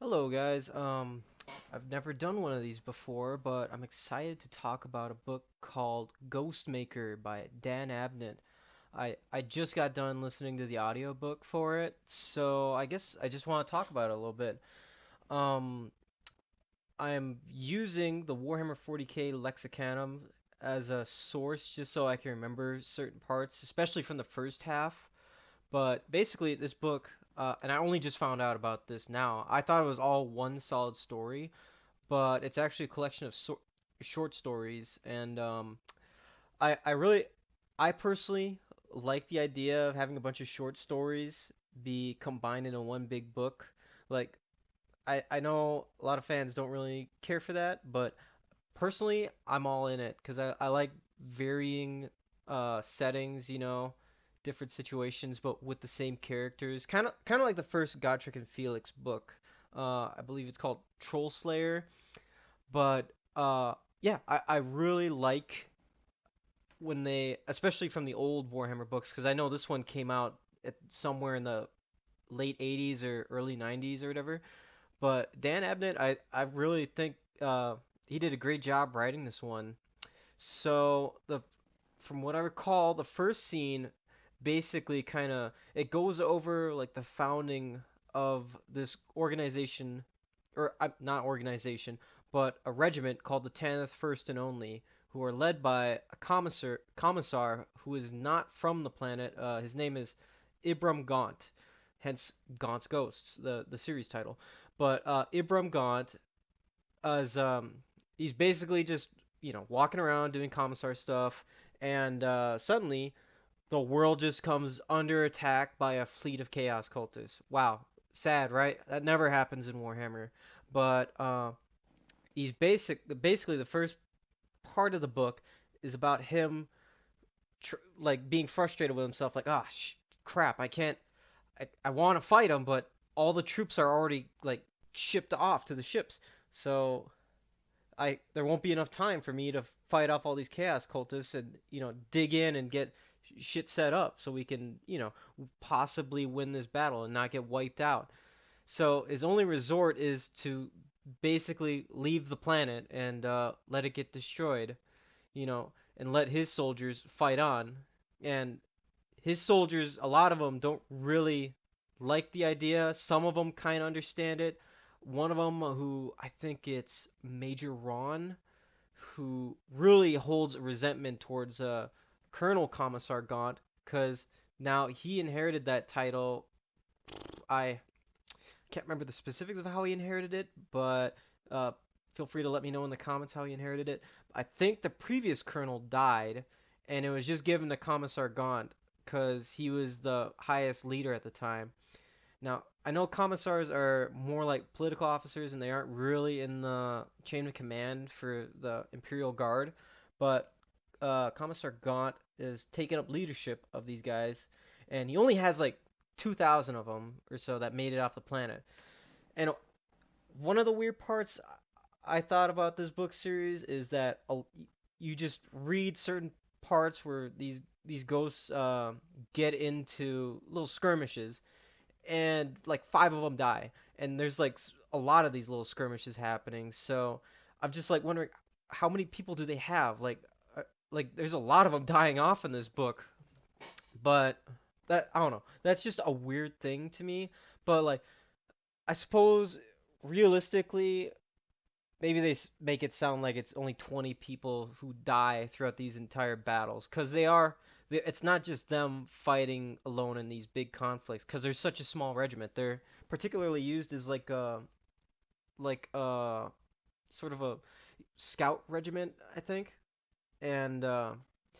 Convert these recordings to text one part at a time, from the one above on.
Hello guys. I've never done one of these before, but I'm excited to talk about a book called Ghostmaker by Dan Abnett. I just got done listening to the audiobook for it, so I guess I just want to talk about it a little bit. Um, I'm using the Warhammer 40K Lexicanum as a source just so I can remember certain parts, especially from the first half. But basically, this book, and I only just found out about this now. I thought it was all one solid story, but it's actually a collection of short stories. And I really, I personally like the idea of having a bunch of short stories be combined into one big book. Like, I know a lot of fans don't really care for that, but personally, I'm all in it because I like varying settings, different situations, but with the same characters. Kind of like the first Godric and Felix book. I believe it's called Troll Slayer. But yeah, I really like when they, especially from the old Warhammer books, because I know this one came out at somewhere in the late 80s or early 90s or whatever. But Dan Abnett, I really think he did a great job writing this one. So from what I recall, the first scene basically kind of it goes over like the founding of this organization, or not organization, but a regiment called the 10th First and Only, who are led by a commissar who is not from the planet. His name is Ibram Gaunt, hence Gaunt's Ghosts, the series title. But Ibram Gaunt is he's basically just walking around doing commissar stuff, and suddenly the world just comes under attack by a fleet of chaos cultists. Wow, sad, right? That never happens in Warhammer. But basically the first part of the book is about him like being frustrated with himself, like crap, I can't. I want to fight him, but all the troops are already like shipped off to the ships. So there won't be enough time for me to fight off all these chaos cultists and dig in and get shit set up so we can possibly win this battle and not get wiped out. So his only resort is to basically leave the planet and let it get destroyed, and let his soldiers fight on. And his soldiers, a lot of them don't really like the idea. Some of them kind of understand it. One of them, who I think it's Major Ron, who really holds resentment towards Colonel Commissar Gaunt, because now he inherited that title. I can't remember the specifics of how he inherited it, but uh, feel free to let me know in the comments how he inherited it. I think the previous colonel died, and it was just given to Commissar Gaunt because he was the highest leader at the time. Now, I know commissars are more like political officers and they aren't really in the chain of command for the Imperial Guard, but Commissar Gaunt is taking up leadership of these guys, and he only has like 2,000 of them or so that made it off the planet. And one of the weird parts I thought about this book series is that you just read certain parts where these ghosts get into little skirmishes, and like five of them die, and there's like a lot of these little skirmishes happening. So I'm just like wondering how many people do they have? Like there's a lot of them dying off in this book, but that I don't know. That's just a weird thing to me. But like I suppose realistically, maybe they make it sound like it's only 20 people who die throughout these entire battles, because it's not just them fighting alone in these big conflicts, because they're such a small regiment. They're particularly used as like sort of a scout regiment, I think. And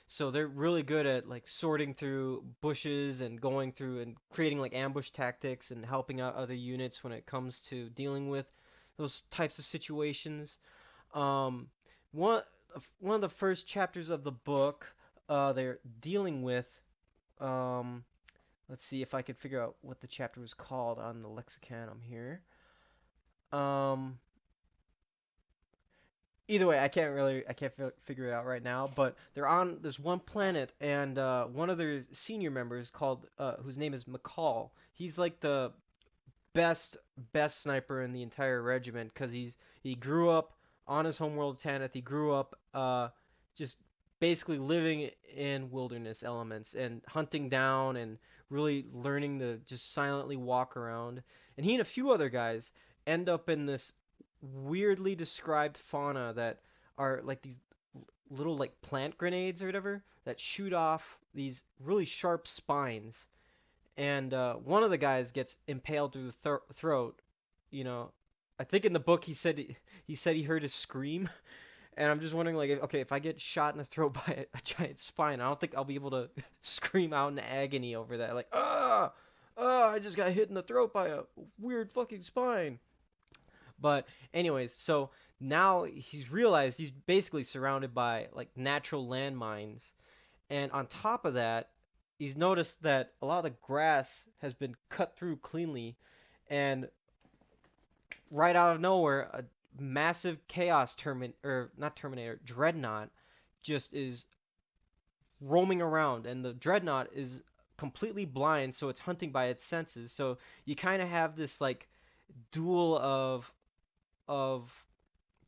so they're really good at like sorting through bushes and going through and creating like ambush tactics and helping out other units when it comes to dealing with those types of situations. Um, one one of the first chapters of the book, they're dealing with. Um, let's see if I could figure out what the chapter was called on the Lexicanum here. Um, Either way, I can't figure it out right now. But they're on this one planet, and one of their senior members called, whose name is McCall. He's like best sniper in the entire regiment because he grew up on his homeworld Tanith. He grew up just basically living in wilderness elements and hunting down and really learning to just silently walk around. And he and a few other guys end up in this weirdly described fauna that are like these little like plant grenades or whatever that shoot off these really sharp spines. And one of the guys gets impaled through the throat. You know, I think in the book he said he heard a scream, and I'm just wondering like, okay, if I get shot in the throat by a giant spine, I don't think I'll be able to scream out in agony over that. Like, I just got hit in the throat by a weird fucking spine. But anyways, so now he's realized he's basically surrounded by like natural landmines, and on top of that, he's noticed that a lot of the grass has been cut through cleanly, and right out of nowhere, a massive chaos or not terminator dreadnought just is roaming around, and the dreadnought is completely blind, so it's hunting by its senses. So you kind of have this like duel of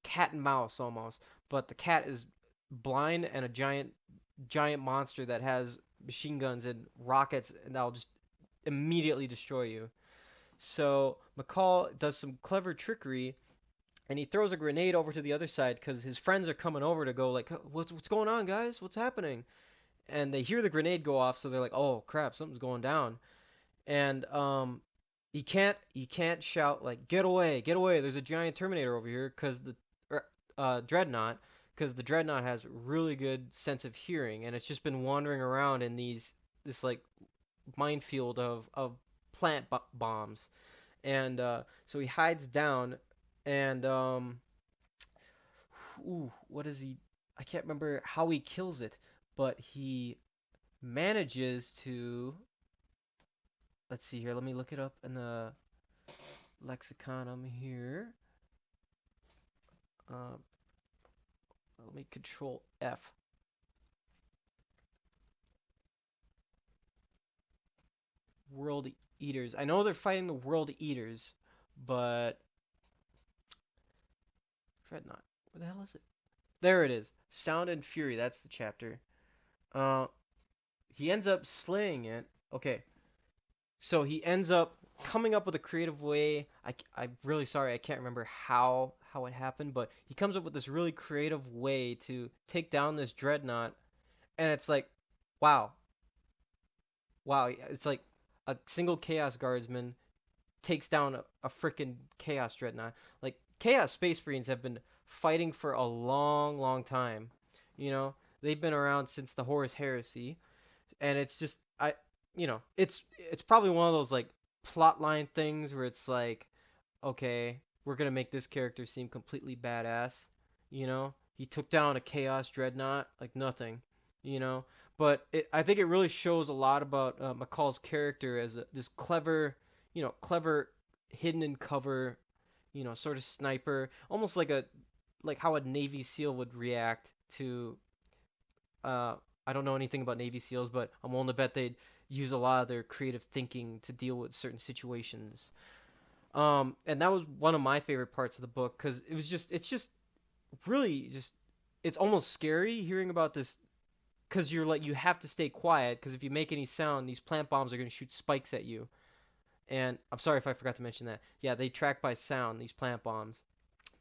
cat and mouse almost, but the cat is blind and a giant monster that has machine guns and rockets and that'll just immediately destroy you. So McCall does some clever trickery and he throws a grenade over to the other side because his friends are coming over to go like, what's going on, guys? What's happening? And they hear the grenade go off, so they're like, oh crap, something's going down. And he can't shout like get away, there's a giant Terminator over here because the dreadnought because the dreadnought has really good sense of hearing and it's just been wandering around in this like minefield of plant bombs. And so he hides down and what is he? I can't remember how he kills it, but he manages to. Let's see here. Let me look it up in the lexicon. I'm here. Uh, Let me control F. World Eaters. I know they're fighting the World Eaters, but Dreadnought. Where the hell is it? There it is. Sound and Fury. That's the chapter. Uh, he ends up slaying it. Okay, so he ends up coming up with a creative way. I'm really sorry, I can't remember how it happened, but he comes up with this really creative way to take down this dreadnought, and it's like, wow, wow, it's like a single Chaos Guardsman takes down a freaking Chaos Dreadnought. Like Chaos Space Marines have been fighting for a long, long time. You know, they've been around since the Horus Heresy, and it's just it's probably one of those like plot line things where it's like, okay, we're gonna make this character seem completely badass. He took down a Chaos Dreadnought like nothing. You know, but I think it really shows a lot about McCall's character as this clever, clever hidden in cover, sort of sniper, almost like how a Navy SEAL would react to I don't know anything about Navy SEALs, but I'm willing to bet they'd use a lot of their creative thinking to deal with certain situations. And that was one of my favorite parts of the book because it's just really just, it's almost scary hearing about this because you're like, you have to stay quiet because if you make any sound, these plant bombs are going to shoot spikes at you. And I'm sorry if I forgot to mention that. Yeah, they track by sound, these plant bombs.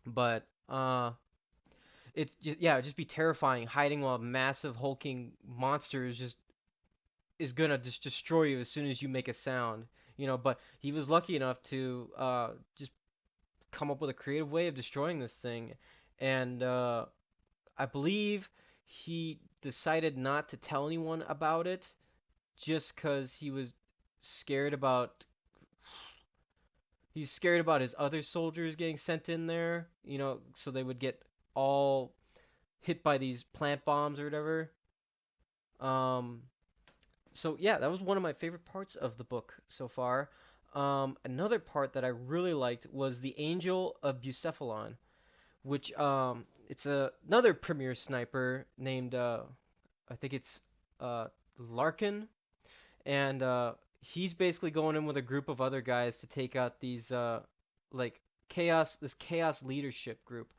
But it's just, yeah, it'd just be terrifying hiding while a massive hulking monster is gonna just destroy you as soon as you make a sound. But he was lucky enough to just come up with a creative way of destroying this thing, and I believe he decided not to tell anyone about it just because scared about he's scared about his other soldiers getting sent in there, so they would get all hit by these plant bombs or whatever. Um, so yeah, that was one of my favorite parts of the book so far. Another part that I really liked was the Angel of Bucephalon, which it's another premier sniper named I think it's Larkin, and he's basically going in with a group of other guys to take out these like chaos leadership group.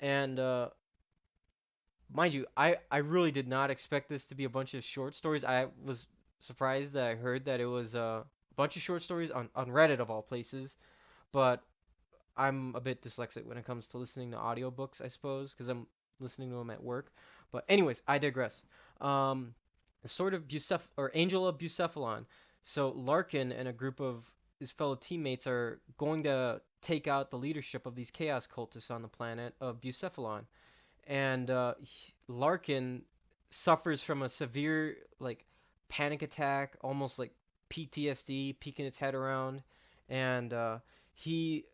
And mind you, I really did not expect this to be a bunch of short stories. I was surprised that I heard that it was a bunch of short stories on Reddit of all places. But I'm a bit dyslexic when it comes to listening to audiobooks, I suppose, because I'm listening to them at work. But anyways, I digress. Um, Sword of or Angel of Bucephalon. So Larkin and a group of his fellow teammates are going to take out the leadership of these chaos cultists on the planet of Bucephalon. And Larkin suffers from a severe like panic attack, almost like PTSD, peeking its head around, and he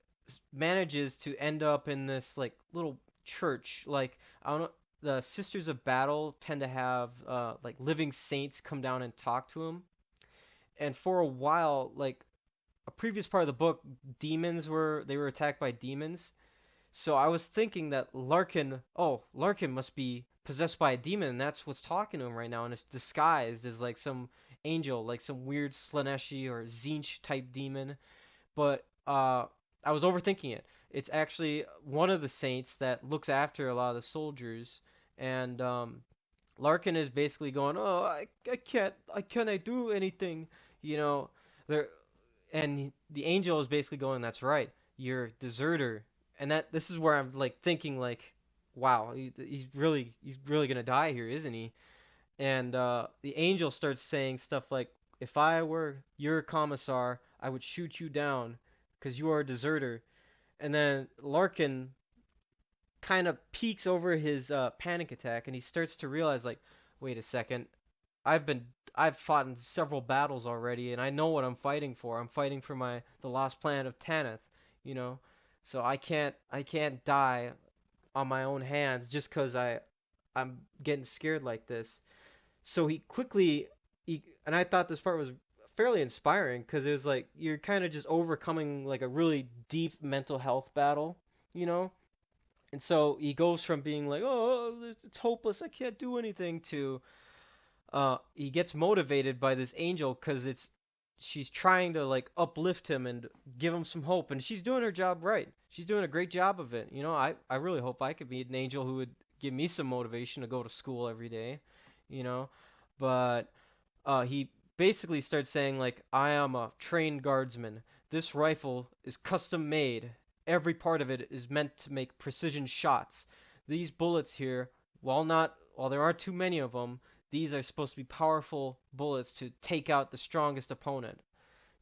manages to end up in this like little church. Like I don't know, the Sisters of Battle tend to have like living saints come down and talk to him, and for a while, like a previous part of the book, they were attacked by demons, so I was thinking that Larkin must be possessed by a demon, and that's what's talking to him right now, and it's disguised as like some angel, like some weird Slaneshi or Zinch type demon. But I was overthinking it. It's actually one of the saints that looks after a lot of the soldiers, and Larkin is basically going, "Oh, I can't do anything," you know. There and the angel is basically going, "That's right, you're a deserter." And that this is where I'm like thinking like, "Wow, he's really gonna die here, isn't he?" And the angel starts saying stuff like, "If I were your commissar, I would shoot you down, 'cause you are a deserter." And then Larkin kind of peeks over his panic attack, and he starts to realize like, "Wait a second, I've fought in several battles already, and I know what I'm fighting for. I'm fighting for the lost planet of Tanith, you know. So I can't die on my own hands just 'cause I'm getting scared like this." So and I thought this part was fairly inspiring because it was like you're kind of just overcoming like a really deep mental health battle, you know. And so he goes from being like, "Oh, it's hopeless. I can't do anything," to he gets motivated by this angel because it's she's trying to like uplift him and give him some hope, and she's doing her job right. She's doing a great job of it. I really hope I could be an angel who would give me some motivation to go to school every day, you know. But he basically starts saying like, "I am a trained guardsman. This rifle is custom made. Every part of it is meant to make precision shots. These bullets here, while there aren't too many of them, these are supposed to be powerful bullets to take out the strongest opponent."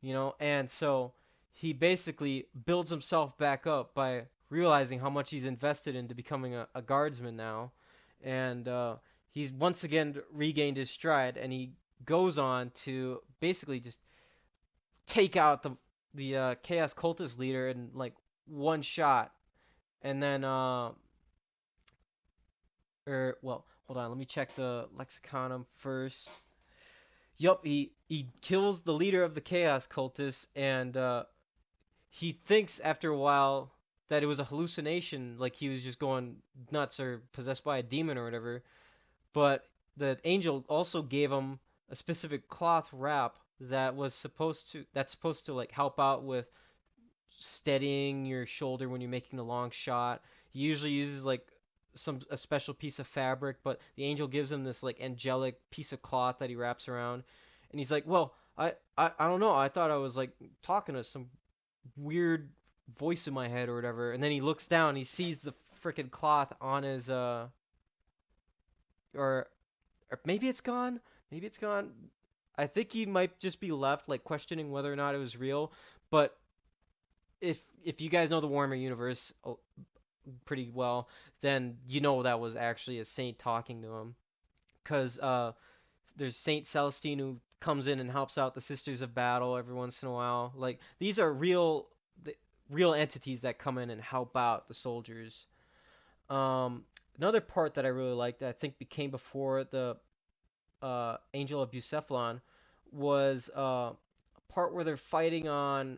And so he basically builds himself back up by realizing how much he's invested into becoming a guardsman now, and he's once again regained his stride, and he goes on to basically just take out the chaos cultist leader in like one shot, and then well, hold on, let me check the lexiconum first. Yup, he kills the leader of the chaos cultists, and he thinks after a while that it was a hallucination, like he was just going nuts or possessed by a demon or whatever. But the angel also gave him a specific cloth wrap that's supposed to like help out with steadying your shoulder when you're making a long shot. He usually uses like a special piece of fabric, but the angel gives him this like angelic piece of cloth that he wraps around, and he's like, "Well, I don't know. I thought I was like talking to some weird voice in my head or whatever." And then he looks down, he sees the freaking cloth on his or maybe it's gone. Maybe it's gone. I think he might just be left like questioning whether or not it was real. But if you guys know the Warhammer universe pretty well, then you know that was actually a saint talking to him. Cause there's Saint Celestine who comes in and helps out the Sisters of Battle every once in a while. Like these are real entities that come in and help out the soldiers. Um, Another part that I really liked that I think became before the Angel of Bucephalon was a part where they're fighting on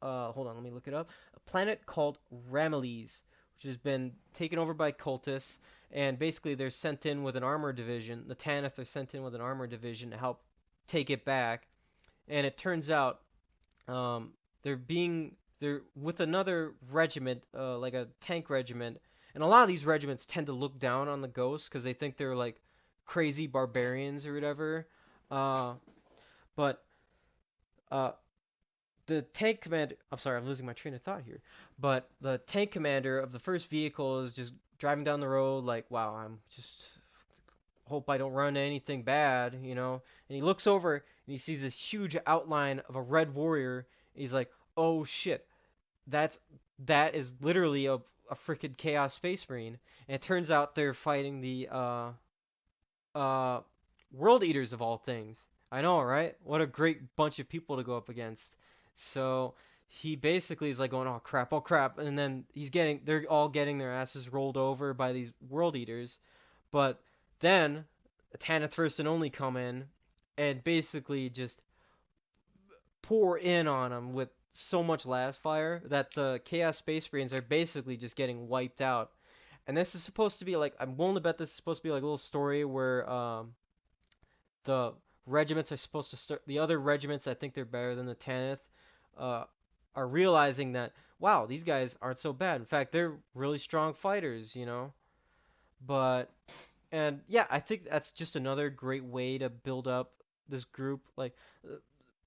hold on, let me look it up. A planet called Ramillies, which has been taken over by cultists, and basically they're sent in with an armor division. The Tanith are sent in with an armor division to help take it back. and it turns out um, they're with another regiment, like a tank regiment, and a lot of these regiments tend to look down on the ghosts because they think they're like crazy barbarians or whatever. Uh, but uh, the tank commander, I'm sorry, I'm losing my train of thought here. But the tank commander of the first vehicle is just driving down the road like, wow, I'm just hope I don't run into anything bad, you know. And he looks over and he sees this huge outline of a red warrior. He's like, oh shit, that's that is literally a freaking Chaos Space Marine. And it turns out they're fighting the uh World Eaters of all things. I know, right? What a great bunch of people to go up against. So he basically is like going, oh crap, and then they're all getting their asses rolled over by these World Eaters. But then Tanith First and Only come in and basically just pour in on them with so much last fire that the Chaos Space Marines are basically just getting wiped out. And this is supposed to be like, I'm willing to bet this is supposed to be like a little story where the regiments are supposed to start, the other regiments that think they're better than the Tanith uh, are realizing that, wow, these guys aren't so bad. In fact, they're really strong fighters, you know? But And yeah, I think that's just another great way to build up this group. Like uh,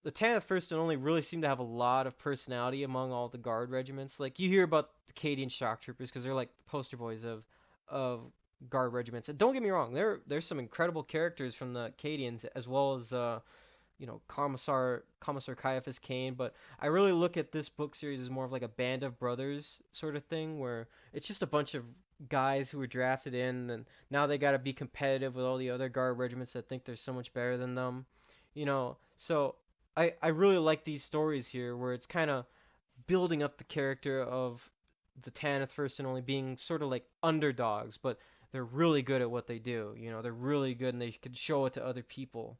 the Tanith First and Only really seem to have a lot of personality among all the guard regiments. Like you hear about the Cadian shock troopers because they're like the poster boys of guard regiments. And don't get me wrong, there's some incredible characters from the Cadians as well as Commissar Caiaphas Kane, but I really look at this book series as more of like a band of brothers sort of thing, where it's just a bunch of guys who were drafted in, and now they got to be competitive with all the other guard regiments that think they're so much better than them, you know. So I really like these stories here, where it's kind of building up the character of the Tanith First and Only being sort of like underdogs, but they're really good at what they do. You know, they're really good and they can show it to other people.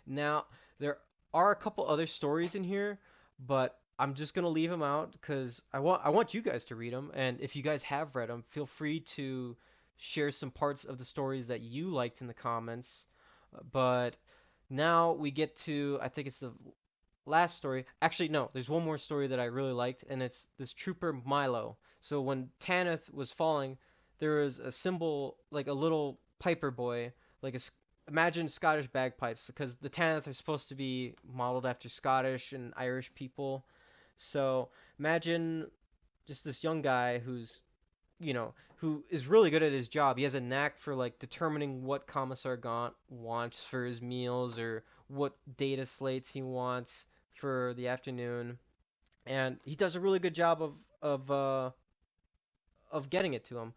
Now, there are a couple other stories in here, but I'm just gonna leave them out because I want you guys to read them, and if you guys have read them, feel free to share some parts of the stories that you liked in the comments. But now we get to, I think it's the last story. Actually, no, there's one more story that I really liked, and it's this trooper Milo. So when Tanith was falling, there was a symbol, like a little piper boy, like imagine Scottish bagpipes, because the Tanith are supposed to be modeled after Scottish and Irish people. So imagine just this young guy who is really good at his job. He has a knack for like determining what Commissar Gaunt wants for his meals or what data slates he wants for the afternoon, and he does a really good job of getting it to him.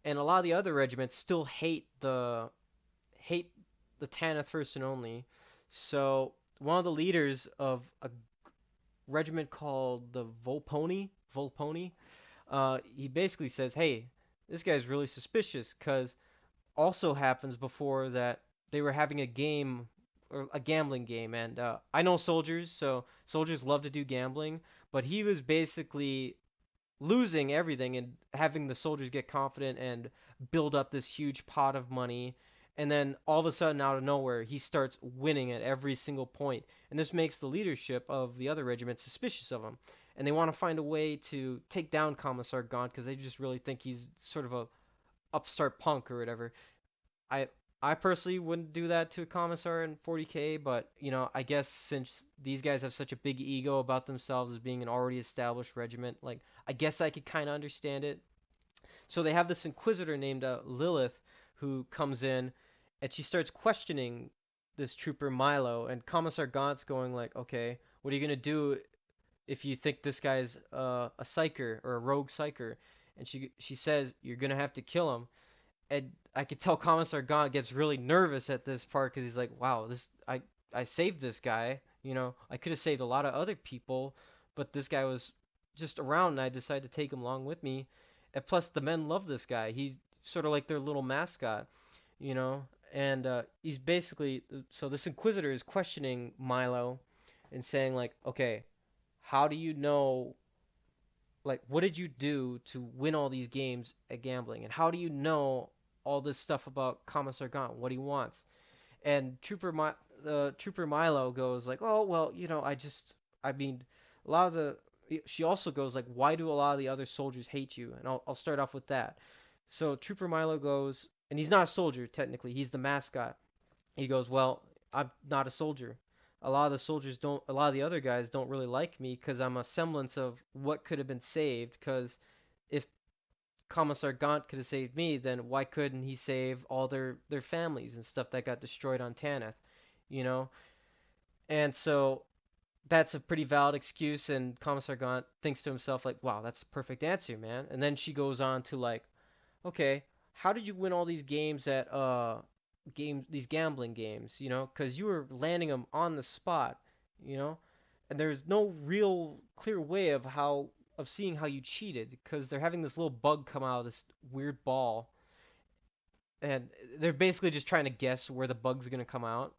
And a lot of the other regiments still hate the Tanith First and Only. So one of the leaders of a regiment called the Volponi, he basically says, "Hey, this guy's really suspicious because also happens before that they were having a game or a gambling game, and I know soldiers, so soldiers love to do gambling, but he was basically losing everything and having the soldiers get confident and build up this huge pot of money. And then all of a sudden, out of nowhere, he starts winning at every single point. And this makes the leadership of the other regiment suspicious of him. And they want to find a way to take down Commissar Gaunt because they just really think he's sort of a upstart punk or whatever. I I personally wouldn't do that to a commissar in 40K, but I guess since these guys have such a big ego about themselves as being an already established regiment, like I guess I could kind of understand it. So they have this inquisitor named Lilith who comes in and she starts questioning this trooper Milo, and Commissar Gaunt's going like, "Okay, what are you gonna do if you think this guy's a psyker or a rogue psyker?" And she says, "You're gonna have to kill him." And I could tell Commissar Gaunt gets really nervous at this part because he's like, "Wow, I saved this guy. I could have saved a lot of other people, but this guy was just around, and I decided to take him along with me. And plus, the men love this guy. He's sort of like their little mascot, you know." And he's basically so this Inquisitor is questioning Milo and saying like, "Okay, how do you know like what did you do to win all these games at gambling, and how do you know all this stuff about Commissar Gaunt, what he wants?" And Trooper Milo goes like, "Oh well, I mean, a lot of the." She also goes like, "Why do a lot of the other soldiers hate you?" And I'll start off with that. So Trooper Milo goes, and he's not a soldier technically. He's the mascot. He goes, "Well, I'm not a soldier. A lot of the other guys don't really like me because I'm a semblance of what could have been saved. Because if Commissar Gaunt could have saved me, then why couldn't he save all their families and stuff that got destroyed on Tanith, you know? And so that's a pretty valid excuse, and Commissar Gaunt thinks to himself like, "Wow, that's the perfect answer, man." And then she goes on to like, "Okay, how did you win all these games at these gambling games, you know? 'Cause you were landing them on the spot, you know? And there's no real clear way of seeing how you cheated, 'cause they're having this little bug come out of this weird ball, and they're basically just trying to guess where the bug's gonna come out."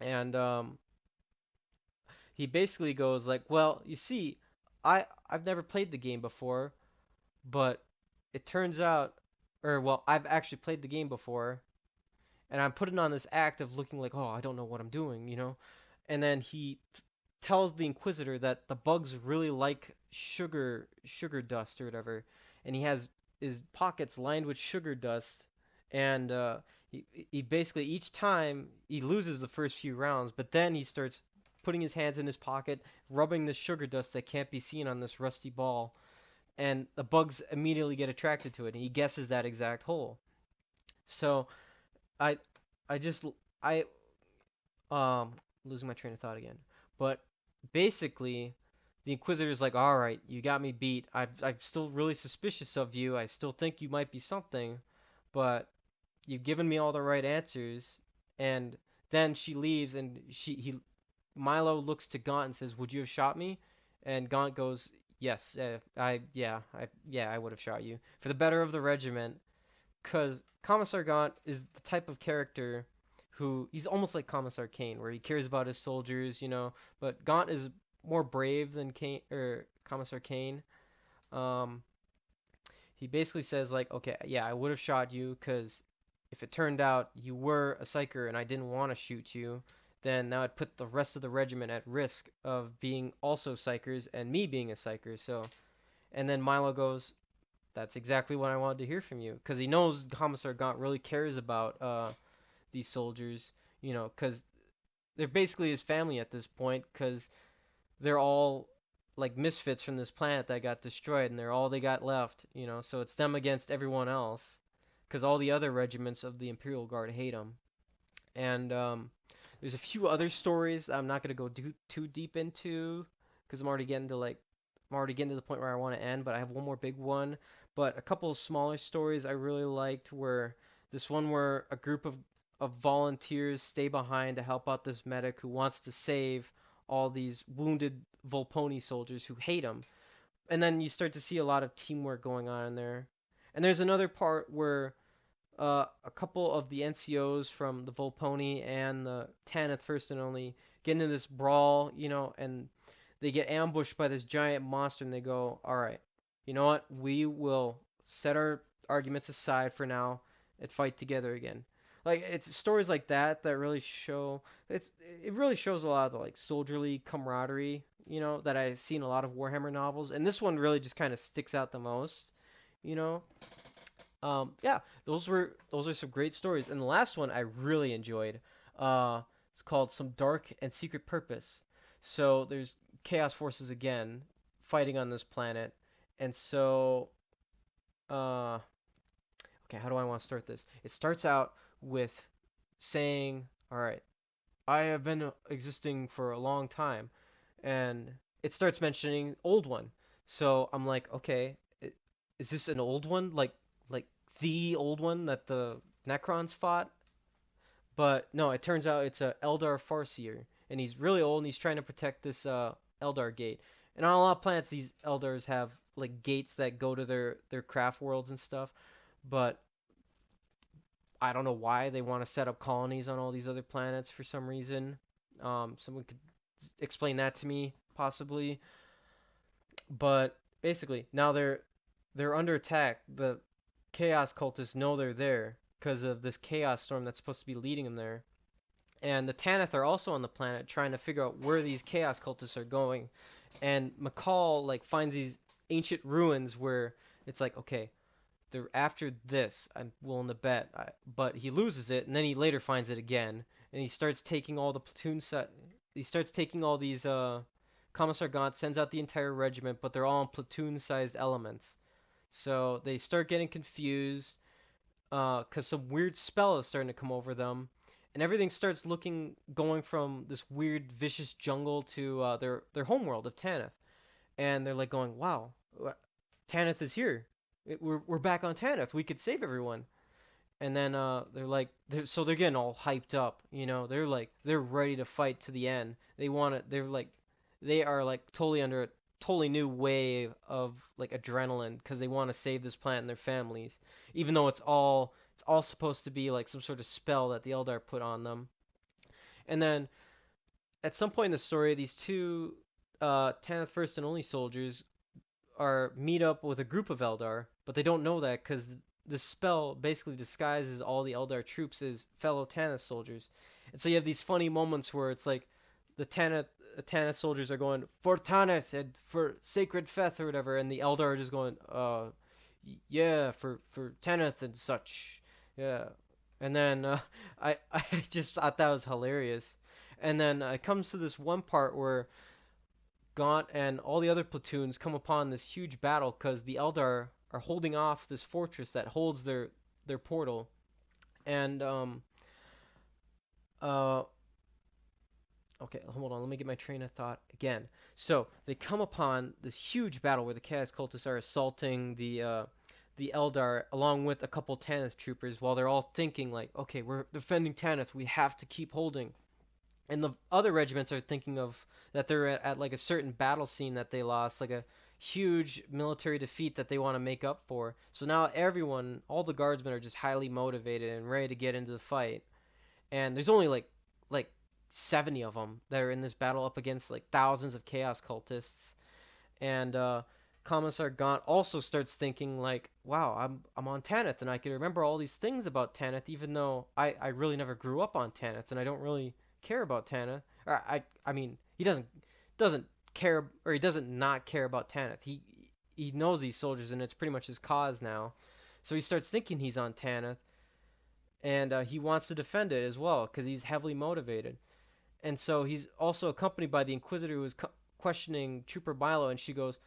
And he basically goes like, "Well, you see, I've never played the game before, but it turns out, or well, I've actually played the game before, and I'm putting on this act of looking like, oh, I don't know what I'm doing, you know?" And then he tells the Inquisitor that the bugs really like sugar dust or whatever, and he has his pockets lined with sugar dust, and he basically each time he loses the first few rounds, but then he starts putting his hands in his pocket, rubbing the sugar dust that can't be seen on this rusty ball, and the bugs immediately get attracted to it, and he guesses that exact hole. So I I just I um losing my train of thought again. But basically, the Inquisitor's like, "All right, you got me beat. I'm still really suspicious of you. I still think you might be something, but you've given me all the right answers." And then she leaves, and he Milo looks to Gaunt and says, "Would you have shot me?" And Gaunt goes, "Yes, I would have shot you for the better of the regiment." Because Commissar Gaunt is the type of character who he's almost like Commissar Kane, where he cares about his soldiers, you know. But Gaunt is more brave than Kane or Commissar Kane. Um, he basically says like, "Okay, yeah, I would have shot you because if it turned out you were a psyker and I didn't want to shoot you, then that would put the rest of the regiment at risk of being also psychers and me being a psyker." So, and then Milo goes, "That's exactly what I wanted to hear from you," because he knows Commissar Gaunt really cares about these soldiers, you know, because they're basically his family at this point, because they're all like misfits from this planet that got destroyed, and they're all they got left, you know. So it's them against everyone else, because all the other regiments of the Imperial Guard hate them. And there's a few other stories I'm not gonna go too deep into, because I'm already getting to the point where I want to end, but I have one more big one. But a couple of smaller stories I really liked were this one where a group of volunteers stay behind to help out this medic who wants to save all these wounded Volponi soldiers who hate him. And then you start to see a lot of teamwork going on in there. And there's another part where a couple of the NCOs from the Volponi and the Tanith First and Only get into this brawl, you know, and they get ambushed by this giant monster, and they go, "All right, you know what? We will set our arguments aside for now and fight together again." Like it's stories like that that really show it really shows a lot of the like soldierly camaraderie, you know, that I've seen a lot of Warhammer novels, and this one really just kind of sticks out the most, you know. Yeah, those are some great stories. And the last one I really enjoyed. It's called Some Dark and Secret Purpose. So there's Chaos Forces again fighting on this planet, and so uh, okay, how do I want to start this? It starts out with saying, "All right, I have been existing for a long time," and it starts mentioning Old One. So I'm like, okay, is this an old one? Like the old one that the Necrons fought? But no, it turns out it's a Eldar Farseer, and he's really old, and he's trying to protect this Eldar gate. And on a lot of planets, these Eldars have like gates that go to their craft worlds and stuff. But I don't know why they want to set up colonies on all these other planets for some reason. Someone could explain that to me, possibly. But basically, now they're under attack. The Chaos cultists know they're there because of this Chaos Storm that's supposed to be leading them there. And the Tanith are also on the planet trying to figure out where these chaos cultists are going. And McCall like finds these ancient ruins where it's like, okay, they're after this. I'm willing to bet, but he loses it, and then he later finds it again, and he starts taking all the platoon set. He starts taking all these. Commissar Gaunt sends out the entire regiment, but they're all in platoon-sized elements. So they start getting confused, because some weird spell is starting to come over them, and everything starts going from this weird, vicious jungle to their homeworld of Tanith, and they're like going, "Wow, Tanith is here. We're back on Tanith. We could save everyone." And then so they're getting all hyped up, They're like they're ready to fight to the end. They want it. They are like totally under a totally new wave of like adrenaline because they want to save this planet and their families, even though it's all supposed to be like some sort of spell that the Eldar put on them. And then at some point in the story, these two Tanith First and Only soldiers are meet up with a group of Eldar, but they don't know that because the spell basically disguises all the Eldar troops as fellow Tanith soldiers. And so you have these funny moments where it's like the Tanith soldiers are going for Tanith and for Sacred Feth or whatever, and the Eldar are just going, yeah, for Tanith and such, yeah. And then I just thought that was hilarious. And then it comes to this one part where Gaunt and all the other platoons come upon this huge battle because the Eldar are holding off this fortress that holds their portal. And uh okay, hold on, let me get my train of thought again. So they come upon this huge battle where the Chaos Cultists are assaulting the Eldar along with a couple Tanith troopers while they're all thinking like, okay, we're defending Tanith, we have to keep holding. And the other regiments are thinking of that they're at like a certain battle scene that they lost, like a huge military defeat that they want to make up for. So now everyone, all the guardsmen are just highly motivated and ready to get into the fight. And there's only like 70 of them that are in this battle up against like thousands of chaos cultists. And Commissar Gaunt also starts thinking like, wow, I'm on Tanith and I can remember all these things about Tanith even though I really never grew up on Tanith and I don't really care about Tanith. Or I mean, he doesn't care or he doesn't not care about Tanith. He knows these soldiers and it's pretty much his cause now. So he starts thinking he's on Tanith and he wants to defend it as well because he's heavily motivated. And so he's also accompanied by the Inquisitor who is questioning Trooper Milo, and she goes,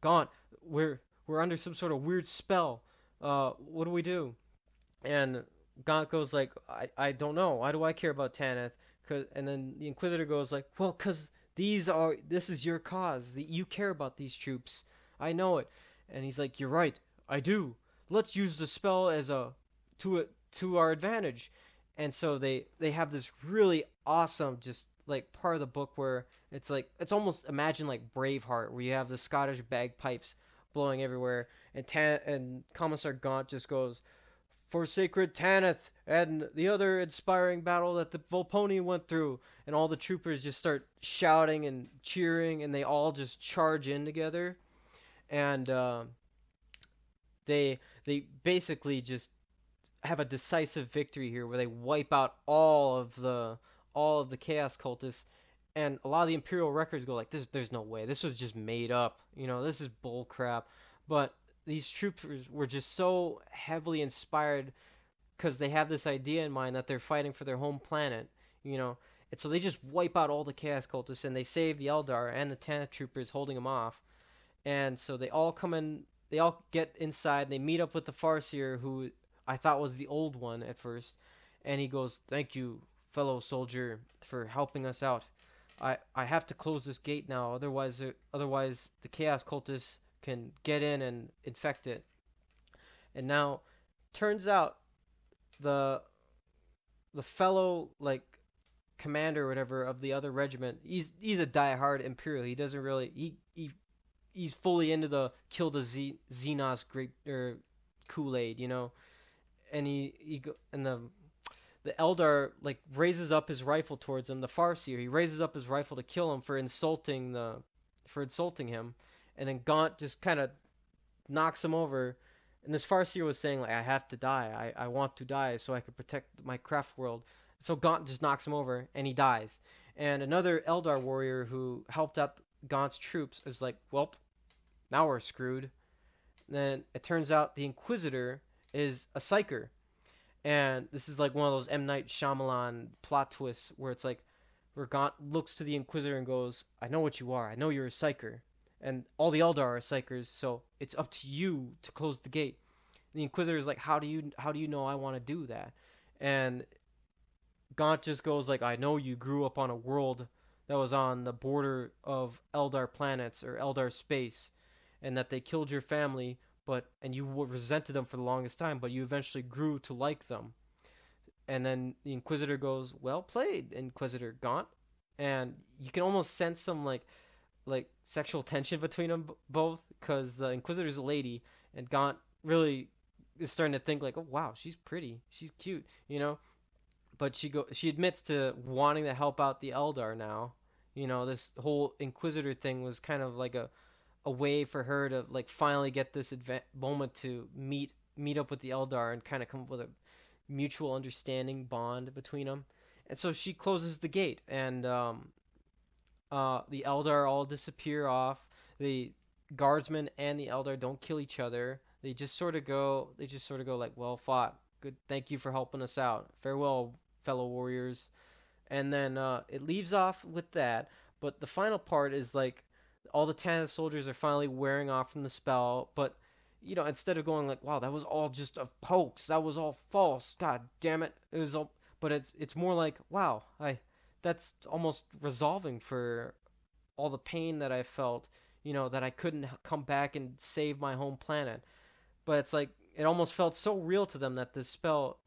"Gaunt, we're under some sort of weird spell. What do we do?" And Gaunt goes like, "I don't know. Why do I care about Tanith?" And then the Inquisitor goes like, "Well, 'cause this is your cause. You care about these troops. I know it." And he's like, "You're right. I do. Let's use the spell as a to our advantage." And so they have this really awesome just like part of the book where it's like it's almost imagine like Braveheart where you have the Scottish bagpipes blowing everywhere and Commissar Gaunt just goes for sacred Tanith and the other inspiring battle that the Volponi went through, and all the troopers just start shouting and cheering, and they all just charge in together, and they basically just have a decisive victory here where they wipe out all of the chaos cultists, and a lot of the imperial records go like this, there's no way this was just made up, this is bull crap. But these troopers were just so heavily inspired because they have this idea in mind that they're fighting for their home planet, you know. And so they just wipe out all the chaos cultists and they save the Eldar and the Tanith troopers holding them off. And so they all get inside, and they meet up with the Farseer, who I thought was the old one at first. And he goes, "Thank you, fellow soldier, for helping us out. I have to close this gate now, otherwise the Chaos Cultists can get in and infect it." And now, turns out the the fellow like commander or whatever of the other regiment, he's a diehard Imperial. He doesn't really he's fully into the kill the Xenos grape or Kool-Aid, And the Eldar like raises up his rifle towards him. The Farseer, he raises up his rifle to kill him for insulting him, and then Gaunt just kind of knocks him over. And this Farseer was saying like, "I have to die. I want to die so I can protect my craft world." So Gaunt just knocks him over and he dies. And another Eldar warrior who helped out Gaunt's troops is like, well, now we're screwed. Then it turns out the Inquisitor is a psyker. And this is like one of those M. Night Shyamalan plot twists where it's like, where Gaunt looks to the Inquisitor and goes, I know what you are. I know you're a psyker. And all the Eldar are psykers, so it's up to you to close the gate. The Inquisitor is like, how do you know I want to do that? And Gaunt just goes like, I know you grew up on a world that was on the border of Eldar planets or Eldar space, and that they killed your family, but and you resented them for the longest time, but you eventually grew to like them. And then the Inquisitor goes, well played, Inquisitor Gaunt. And you can almost sense some like sexual tension between them both, because the Inquisitor's a lady, and Gaunt really is starting to think like, oh wow, she's pretty, she's cute. But she admits to wanting to help out the Eldar now. This whole Inquisitor thing was kind of like a way for her to like finally get this moment to meet up with the Eldar and kind of come up with a mutual understanding bond between them. And so she closes the gate, and the Eldar all disappear off. The guardsmen and the Eldar don't kill each other. They just sort of go like, well fought. Good, thank you for helping us out. Farewell, fellow warriors. And then it leaves off with that. But the final part is like all the Tanith soldiers are finally wearing off from the spell. But instead of going like, wow, that was all just a hoax, that was all false. God damn it, it was all. But it's more like, wow, I that's almost resolving for all the pain that I felt. That I couldn't come back and save my home planet. But it's like it almost felt so real to them that this spell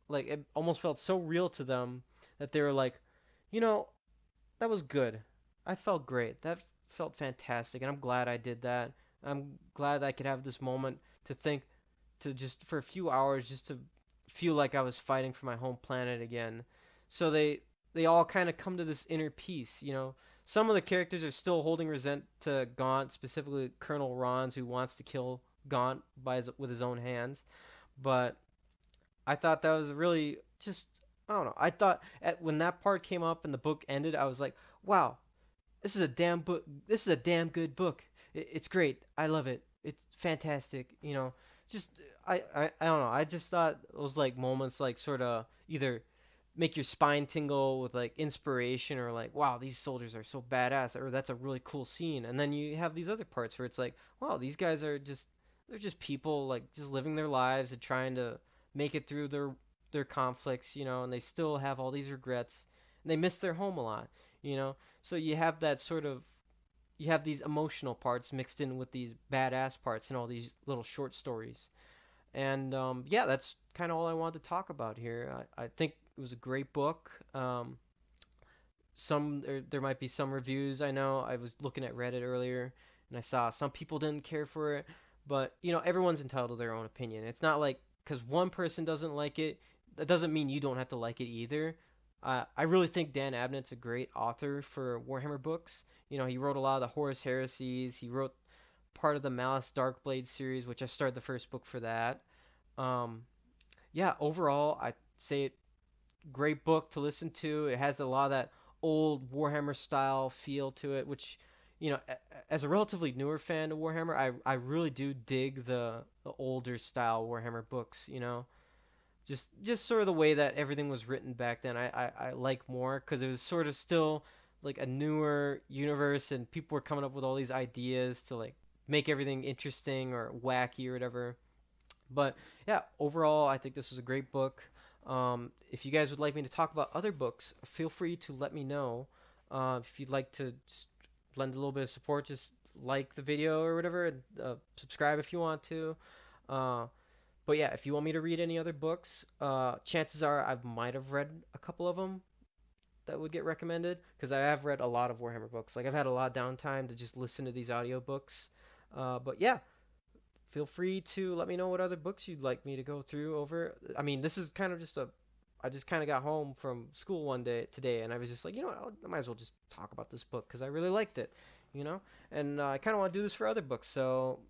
like it almost felt so real to them that they were like, you know, that was good. I felt great. That felt fantastic, and I'm glad I did that. I'm glad I could have this moment to think, to just for a few hours, just to feel like I was fighting for my home planet again. So they all kind of come to this inner peace. Some of the characters are still holding resent to Gaunt, specifically Colonel Rons, who wants to kill Gaunt with his own hands. But I thought that was really just I don't know. I thought when that part came up and the book ended, I was like, wow, this is a damn book. This is a damn good book. It's great. I love it. It's fantastic. Just I don't know. I just thought those like moments like sort of either make your spine tingle with like inspiration or like wow these soldiers are so badass or that's a really cool scene, and then you have these other parts where it's like wow these guys are just they're just people like just living their lives and trying to make it through their conflicts, and they still have all these regrets and they miss their home a lot. So you have that sort of you have these emotional parts mixed in with these badass parts in all these little short stories. And yeah, that's kind of all I wanted to talk about here. I think it was a great book. There might be some reviews. I know I was looking at Reddit earlier and I saw some people didn't care for it, but everyone's entitled to their own opinion. It's not like because one person doesn't like it, that doesn't mean you don't have to like it either. I really think Dan Abnett's a great author for Warhammer books. He wrote a lot of the Horus Heresies. He wrote part of the Malice Darkblade series, which I started the first book for that. Um, yeah, overall, I say it great book to listen to. It has a lot of that old Warhammer style feel to it, which as a relatively newer fan of Warhammer, I really do dig the older style Warhammer books. Just sort of the way that everything was written back then. I like more because it was sort of still like a newer universe and people were coming up with all these ideas to like make everything interesting or wacky or whatever. But yeah, overall, I think this was a great book. If you guys would like me to talk about other books, feel free to let me know. If you'd like to just lend a little bit of support, just like the video or whatever, and subscribe if you want to. Uh, but yeah, if you want me to read any other books, chances are I might have read a couple of them that would get recommended because I have read a lot of Warhammer books. Like I've had a lot of downtime to just listen to these audiobooks. But yeah, feel free to let me know what other books you'd like me to go through over. I mean, this is kind of just a I just kind of got home from school one day today and I was just like, I might as well just talk about this book because I really liked it, you know? And I kind of want to do this for other books. So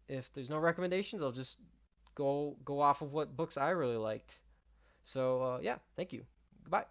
if there's no recommendations, I'll just go off of what books I really liked. So yeah, thank you. Goodbye.